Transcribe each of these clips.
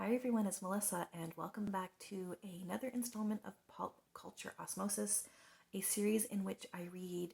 Hi everyone, it's Melissa, and welcome back to another installment of Pop Culture Osmosis, a series in which I read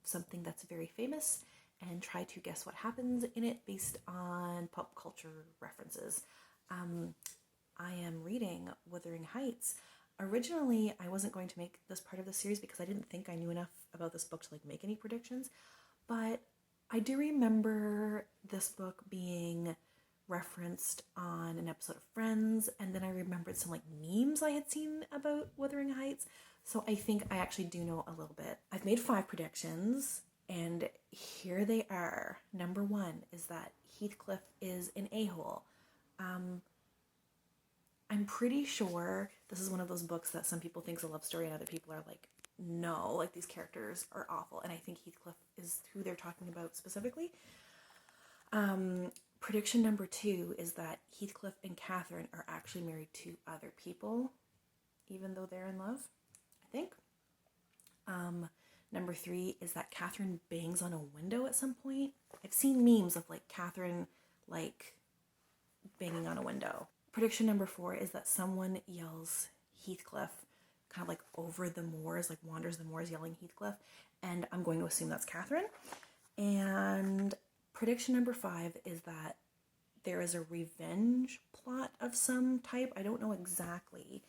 something that's very famous and try to guess what happens in it based on pop culture references. I am reading Wuthering Heights. Originally, I wasn't going to make this part of the series because I didn't think I knew enough about this book to make any predictions, but I do remember this book being referenced on an episode of Friends, and then I remembered some memes I had seen about Wuthering Heights, so I think I actually do know a little bit. I've made 5 predictions, and here they are. Number 1 is that Heathcliff is an a-hole. I'm pretty sure this is one of those books that some people think is a love story and other people are like, no, these characters are awful, and I think Heathcliff is who they're talking about specifically. Prediction number 2 is that Heathcliff and Catherine are actually married to other people, even though they're in love, I think. Number 3 is that Catherine bangs on a window at some point. I've seen memes of Catherine banging on a window. Prediction number 4 is that someone yells Heathcliff kind of over the moors, wanders the moors yelling Heathcliff, and I'm going to assume that's Catherine. And prediction number 5 is that there is a revenge plot of some type. I don't know exactly,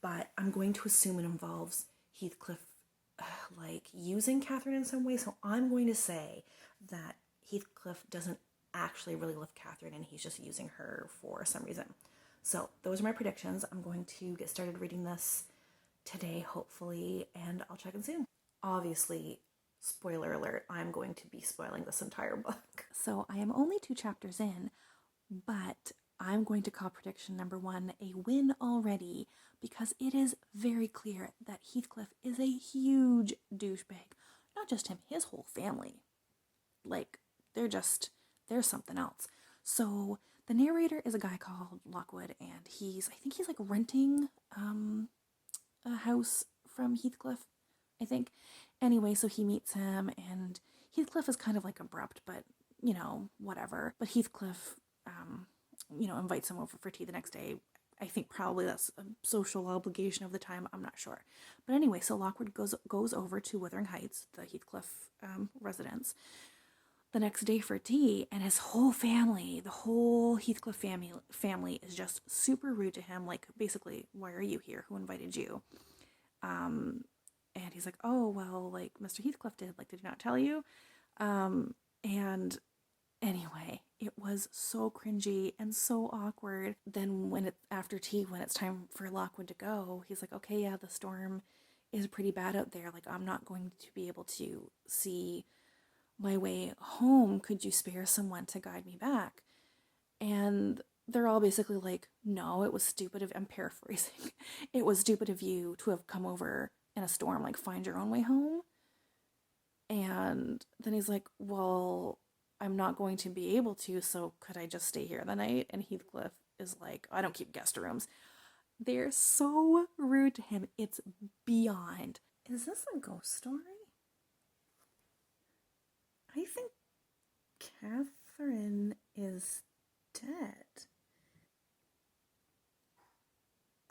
but I'm going to assume it involves Heathcliff using Catherine in some way. So I'm going to say that Heathcliff doesn't actually really love Catherine and he's just using her for some reason. So those are my predictions. I'm going to get started reading this today, hopefully, and I'll check in soon. Obviously, spoiler alert, I'm going to be spoiling this entire book. So I am only 2 chapters in, but I'm going to call prediction number 1 a win already because it is very clear that Heathcliff is a huge douchebag. Not just him, his whole family. They're something else. So the narrator is a guy called Lockwood, and I think he's renting a house from Heathcliff, I think. Anyway, so he meets him, and Heathcliff is kind of abrupt, but, whatever. But Heathcliff, invites him over for tea the next day. I think probably that's a social obligation of the time. I'm not sure. But anyway, so Lockwood goes over to Wuthering Heights, the Heathcliff residence, the next day for tea, and his whole family, the whole Heathcliff family is just super rude to him. Basically, why are you here? Who invited you? And he's like, oh, well, Mr. Heathcliff did. Did he not tell you? And anyway, it was so cringy and so awkward. Then after tea, when it's time for Lockwood to go, he's like, okay, yeah, the storm is pretty bad out there. I'm not going to be able to see my way home. Could you spare someone to guide me back? And they're all basically like, no, it was stupid of, I'm paraphrasing, it was stupid of you to have come over in a storm, find your own way home. And then he's like, well, I'm not going to be able to, so could I just stay here the night? And Heathcliff is like, I don't keep guest rooms. They're so rude to him. It's beyond. Is this a ghost story? I think Catherine is dead.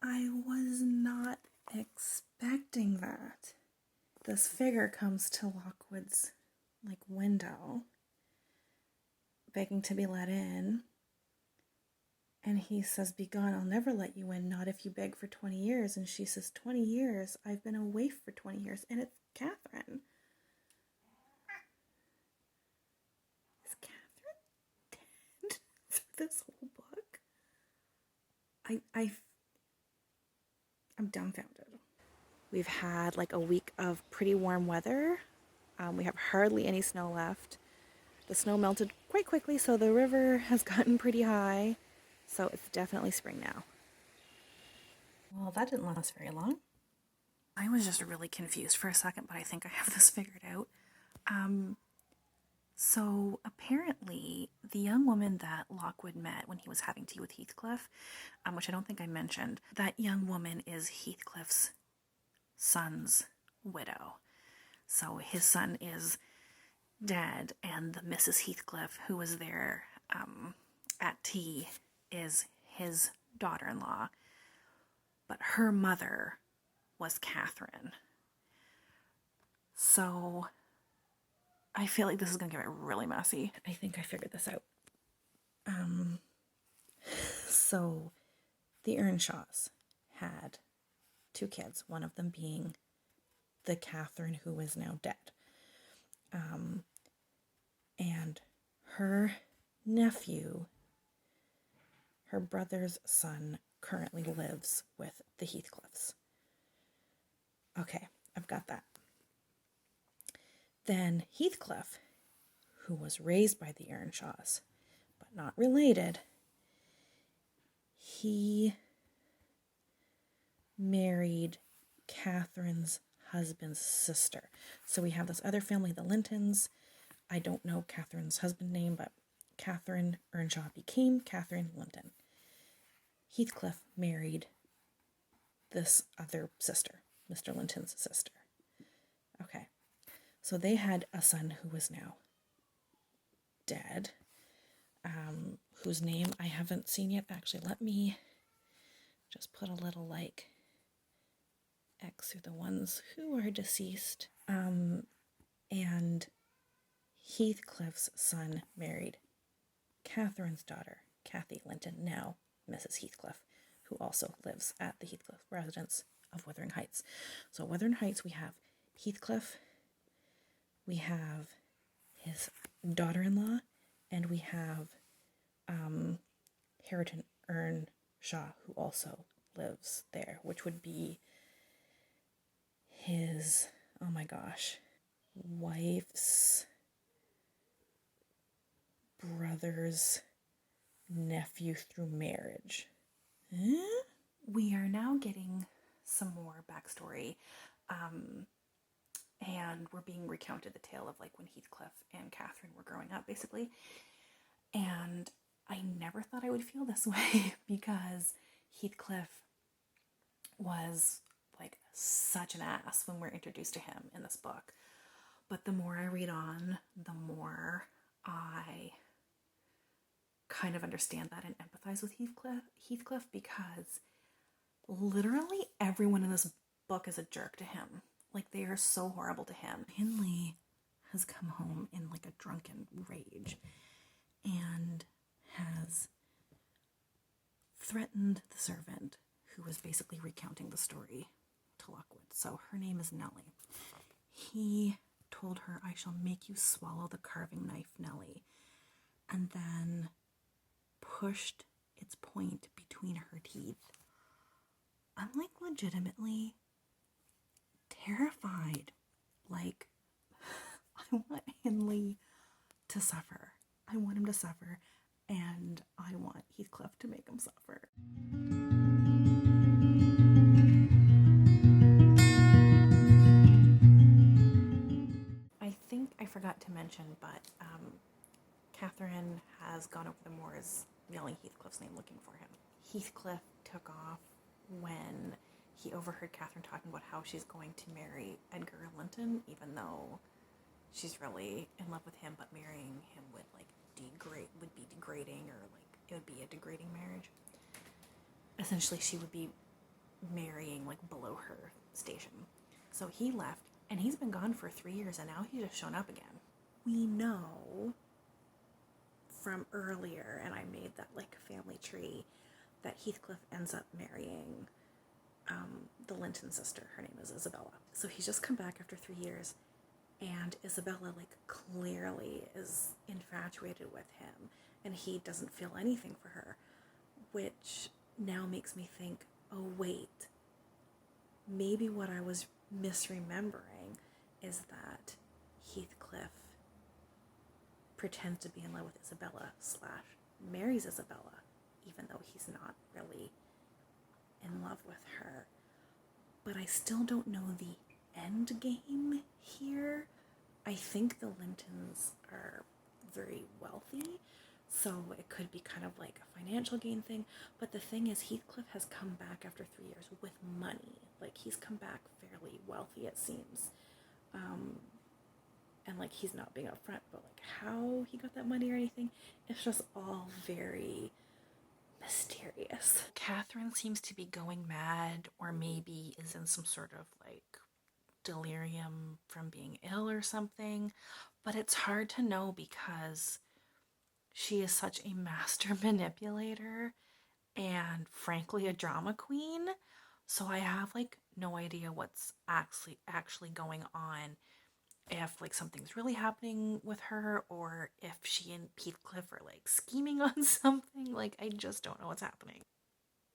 I was not expecting that. This figure comes to Lockwood's window, begging to be let in, and he says, "Begone, I'll never let you in, not if you beg for 20 years." And she says, 20 years? I've been a waif for 20 years. And it's Catherine. Is Catherine dead through this whole book? I'm dumbfounded. We've had a week of pretty warm weather. We have hardly any snow left. The snow melted quite quickly, so the river has gotten pretty high. So it's definitely spring now. Well, that didn't last very long. I was just really confused for a second, but I think I have this figured out. So apparently the young woman that Lockwood met when he was having tea with Heathcliff, which I don't think I mentioned, that young woman is Heathcliff's son's widow. So his son is dead, and the Mrs. Heathcliff who was there at tea is his daughter-in-law, but her mother was Catherine. So I feel like this is going to get really messy. I think I figured this out. So the Earnshaws had 2 kids, one of them being the Catherine who is now dead. And her nephew, her brother's son, currently lives with the Heathcliffs. Okay, I've got that. Then Heathcliff, who was raised by the Earnshaws, but not related, he married Catherine's husband's sister. So we have this other family, the Lintons. I don't know Catherine's husband's name, but Catherine Earnshaw became Catherine Linton. Heathcliff married this other sister, Mr. Linton's sister. Okay, so they had a son who was now dead, whose name I haven't seen yet. Actually, let me just put a little like X through the ones who are deceased. And Heathcliff's son married Catherine's daughter, Cathy Linton, now Mrs. Heathcliff, who also lives at the Heathcliff residence of Wuthering Heights. So Wuthering Heights, we have Heathcliff, we have his daughter-in-law, and we have Hareton Earnshaw, who also lives there, which would be his, oh my gosh, wife's brother's nephew through marriage. We are now getting some more backstory, and we're being recounted the tale of like when Heathcliff and Catherine were growing up, basically. And I never thought I would feel this way because Heathcliff was like such an ass when we're introduced to him in this book. But the more I read on, the more I kind of understand that and empathize with Heathcliff, because literally everyone in this book is a jerk to him. Like, they are so horrible to him. Hindley has come home in like a drunken rage and has threatened the servant who was basically recounting the story to Lockwood. So her name is Nellie. He told her, "I shall make you swallow the carving knife, Nellie," and then pushed its point between her teeth. I'm like legitimately terrified. Like, I want Hindley to suffer. I want him to suffer, and I want Heathcliff to make him suffer. I think I forgot to mention, but Catherine has gone over the moors yelling Heathcliff's name, looking for him. Heathcliff took off when he overheard Catherine talking about how she's going to marry Edgar Linton, even though she's really in love with him, but marrying him would be degrading, or like it would be a degrading marriage. Essentially, she would be marrying like below her station. So he left, and he's been gone for 3 years, and now he's just shown up again. We know from earlier, and I made that like family tree, that Heathcliff ends up marrying the Linton sister. Her name is Isabella. So he's just come back after 3 years, and Isabella like clearly is infatuated with him, and he doesn't feel anything for her, which now makes me think, oh wait, maybe what I was misremembering is that Heathcliff pretends to be in love with Isabella / marries Isabella, even though he's not really in love with her. But I still don't know the end game here. I think the Lintons are very wealthy, so it could be kind of like a financial gain thing. But the thing is, Heathcliff has come back after 3 years with money. Like, he's come back fairly wealthy, it seems. And like, he's not being upfront, but like how he got that money or anything, it's just all very mysterious. Catherine seems to be going mad, or maybe is in some sort of like delirium from being ill or something, but it's hard to know because she is such a master manipulator and frankly a drama queen. So I have like no idea what's actually going on, if like something's really happening with her or if she and Heathcliff are like scheming on something. Like I just don't know what's happening.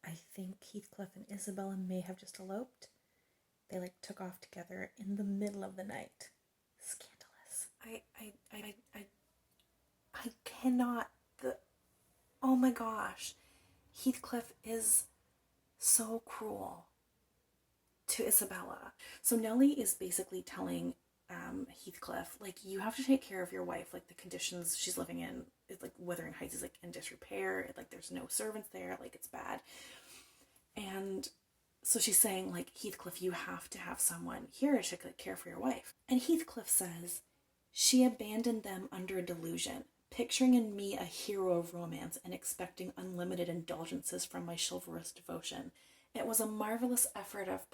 I think Heathcliff and Isabella may have just eloped. They like took off together in the middle of the night. Scandalous. I cannot. Oh my gosh. Heathcliff is so cruel to Isabella. So Nellie is basically telling Heathcliff, like, you have to take care of your wife. Like, the conditions she's living in is like Wuthering Heights is like in disrepair. Like, there's no servants there. Like, it's bad. And so she's saying, like, Heathcliff, you have to have someone here to care for your wife. And Heathcliff says, she abandoned them under a delusion, picturing in me a hero of romance and expecting unlimited indulgences from my chivalrous devotion. It was a marvelous effort of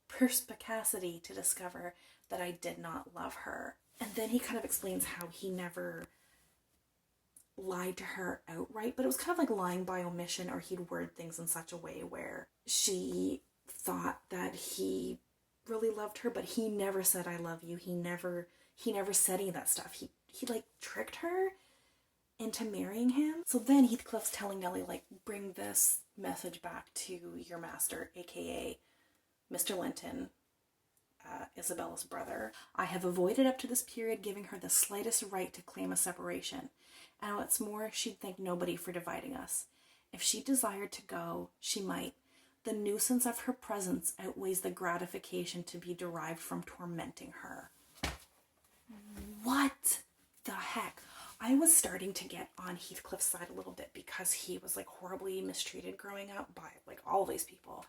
perspicacity to discover that I did not love her. And then he kind of explains how he never lied to her outright, but it was kind of like lying by omission, or he'd word things in such a way where she thought that he really loved her, but he never said I love you. He never said any of that stuff. He like tricked her into marrying him. So then Heathcliff's telling Nellie, like, bring this message back to your master, aka Mr. Linton, Isabella's brother. I have avoided up to this period giving her the slightest right to claim a separation. And what's more, she'd thank nobody for dividing us. If she desired to go, she might. The nuisance of her presence outweighs the gratification to be derived from tormenting her. What the heck? I was starting to get on Heathcliff's side a little bit because he was like horribly mistreated growing up by like all these people.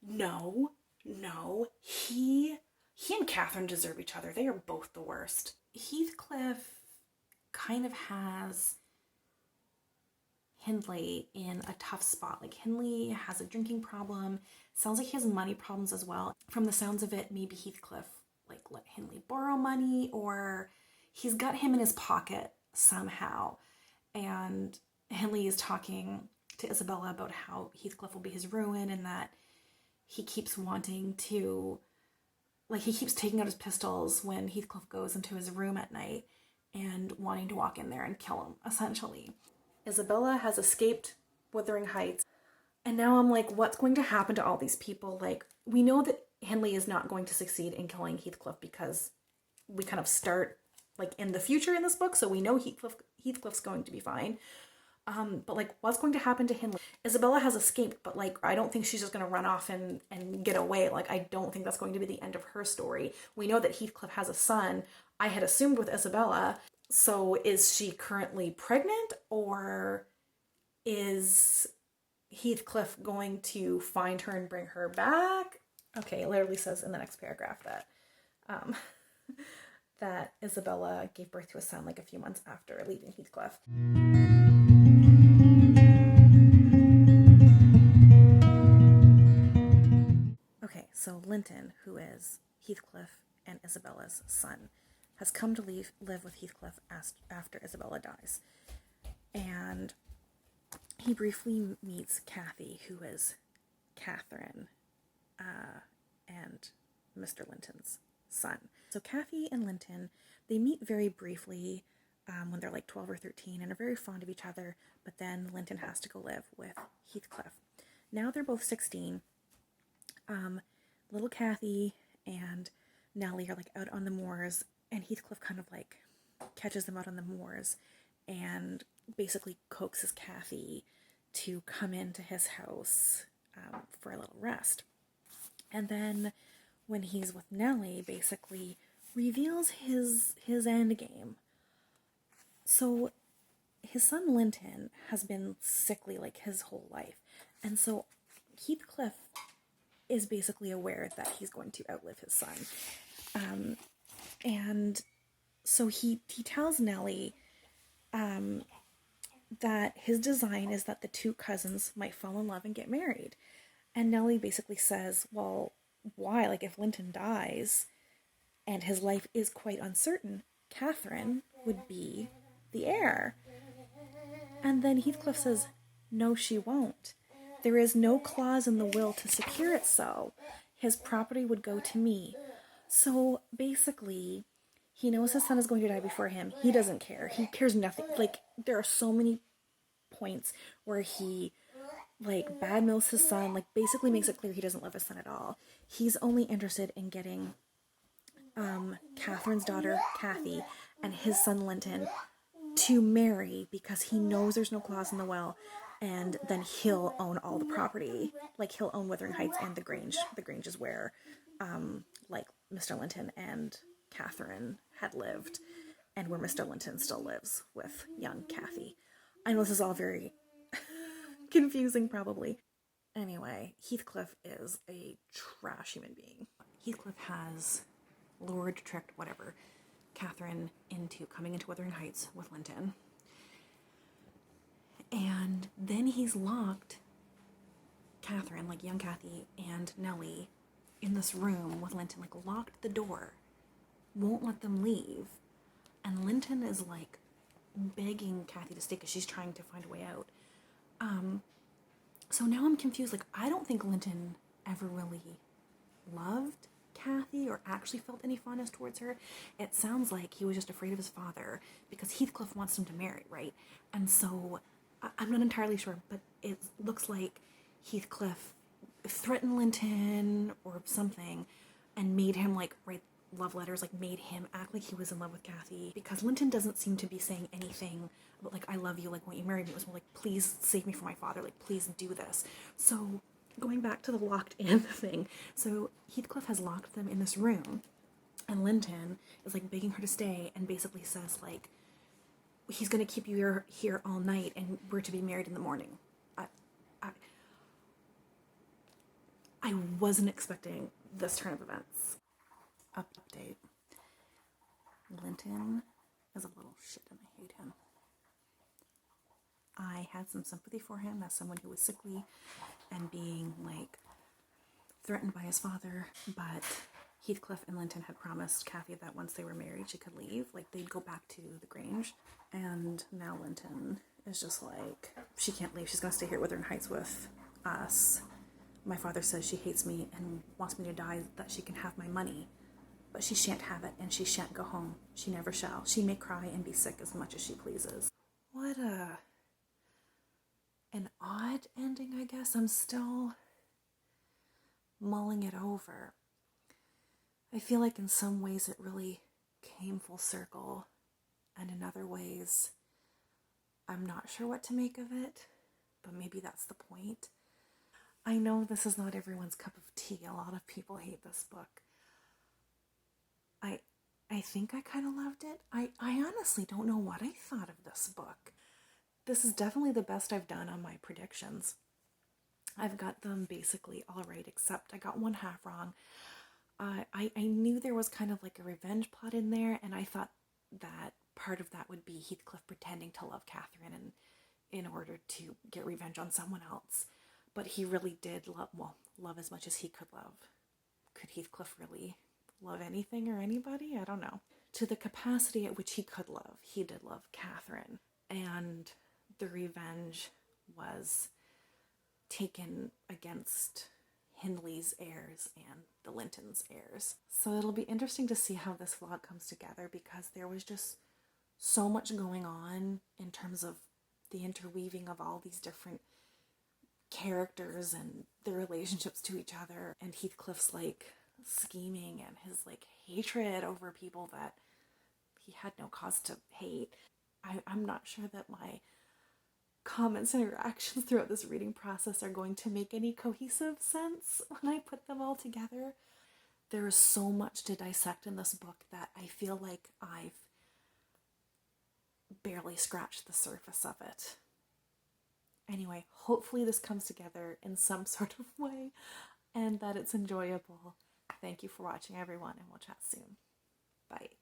No. He and Catherine deserve each other. They are both the worst. Heathcliff kind of has Hindley in a tough spot. Like, Hindley has a drinking problem. Sounds like he has money problems as well. From the sounds of it, maybe Heathcliff like let Hindley borrow money, or he's got him in his pocket somehow. And Hindley is talking to Isabella about how Heathcliff will be his ruin, and that he keeps wanting to, like, he keeps taking out his pistols when Heathcliff goes into his room at night and wanting to walk in there and kill him, essentially. Isabella has escaped Wuthering Heights, and now I'm like, what's going to happen to all these people? Like, we know that Hindley is not going to succeed in killing Heathcliff because we kind of start like in the future in this book, so we know Heathcliff's going to be fine. But like, what's going to happen to Hindley? Isabella has escaped, but like, I don't think she's just going to run off and get away. Like, I don't think that's going to be the end of her story. We know that Heathcliff has a son. I had assumed with Isabella. So is she currently pregnant, or is Heathcliff going to find her and bring her back? Okay, it literally says in the next paragraph that that Isabella gave birth to a son like a few months after leaving Heathcliff. Okay, so Linton, who is Heathcliff and Isabella's son, has come to live with Heathcliff after Isabella dies. And he briefly meets Kathy, who is Catherine and Mr. Linton's son. So Kathy and Linton, they meet very briefly when they're like 12 or 13 and are very fond of each other, but then Linton has to go live with Heathcliff. Now they're both 16. Little Kathy and Nellie are like out on the moors, and Heathcliff kind of like catches them out on the moors and basically coaxes Kathy to come into his house for a little rest. And then when he's with Nellie, basically reveals his end game. So his son Linton has been sickly like his whole life, and so Heathcliff is basically aware that he's going to outlive his son. And so he tells Nellie that his design is that the two cousins might fall in love and get married. And Nellie basically says, well, why? Like, if Linton dies and his life is quite uncertain, Catherine would be the heir. And then Heathcliff says, no, she won't. There is no clause in the will to secure it so. His property would go to me. So basically, he knows his son is going to die before him. He doesn't care. He cares nothing. Like, there are so many points where he, like, badmouths his son, like, basically makes it clear he doesn't love his son at all. He's only interested in getting Catherine's daughter, Kathy, and his son, Linton, to marry because he knows there's no clause in the will, and then he'll own all the property. Like, he'll own Wuthering Heights and the Grange. The Grange is where, like, Mr. Linton and Catherine had lived, and where Mr. Linton still lives with young Kathy. I know this is all very confusing, probably. Anyway, Heathcliff is a trash human being. Heathcliff has lured, tricked, whatever, Catherine into coming into Wuthering Heights with Linton. And then he's locked Catherine, like young Kathy, and Nellie in this room with Linton, like locked the door, won't let them leave. And Linton is like begging Kathy to stay because she's trying to find a way out. So now I'm confused. Like, I don't think Linton ever really loved Kathy or actually felt any fondness towards her. It sounds like he was just afraid of his father because Heathcliff wants him to marry, right? And so I'm not entirely sure, but it looks like Heathcliff threatened Linton or something and made him like write love letters, like made him act like he was in love with Kathy, because Linton doesn't seem to be saying anything about like, I love you, like, won't you marry me? It was more like, please save me from my father, like, please do this. So going back to the locked in thing, so Heathcliff has locked them in this room, and Linton is like begging her to stay and basically says like, he's gonna keep you here all night and we're to be married in the morning. I wasn't expecting this turn of events. Update. Linton is a little shit and I hate him. I had some sympathy for him as someone who was sickly and being like threatened by his father, but Heathcliff and Linton had promised Kathy that once they were married she could leave, like they'd go back to the Grange, and now Linton is just like, she can't leave, she's gonna stay here at Wuthering Heights with us. My father says she hates me and wants me to die that she can have my money, but she shan't have it and she shan't go home. She never shall. She may cry and be sick as much as she pleases. What an odd ending, I guess. I'm still mulling it over. I feel like in some ways it really came full circle, and in other ways I'm not sure what to make of it, but maybe that's the point. I know this is not everyone's cup of tea. A lot of people hate this book. I think I kind of loved it. I honestly don't know what I thought of this book. This is definitely the best I've done on my predictions. I've got them basically all right, except I got one half wrong. I knew there was kind of like a revenge plot in there, and I thought that part of that would be Heathcliff pretending to love Catherine and in order to get revenge on someone else. But he really did love as much as he could love. Could Heathcliff really love anything or anybody? I don't know. To the capacity at which he could love, he did love Catherine. And the revenge was taken against Hindley's heirs and the Linton's heirs. So it'll be interesting to see how this vlog comes together, because there was just so much going on in terms of the interweaving of all these different characters and their relationships to each other, and Heathcliff's like scheming and his like hatred over people that he had no cause to hate. I'm not sure that my comments and reactions throughout this reading process are going to make any cohesive sense when I put them all together. There is so much to dissect in this book that I feel like I've barely scratched the surface of it. Anyway, hopefully this comes together in some sort of way and that it's enjoyable. Thank you for watching, everyone, and we'll chat soon. Bye.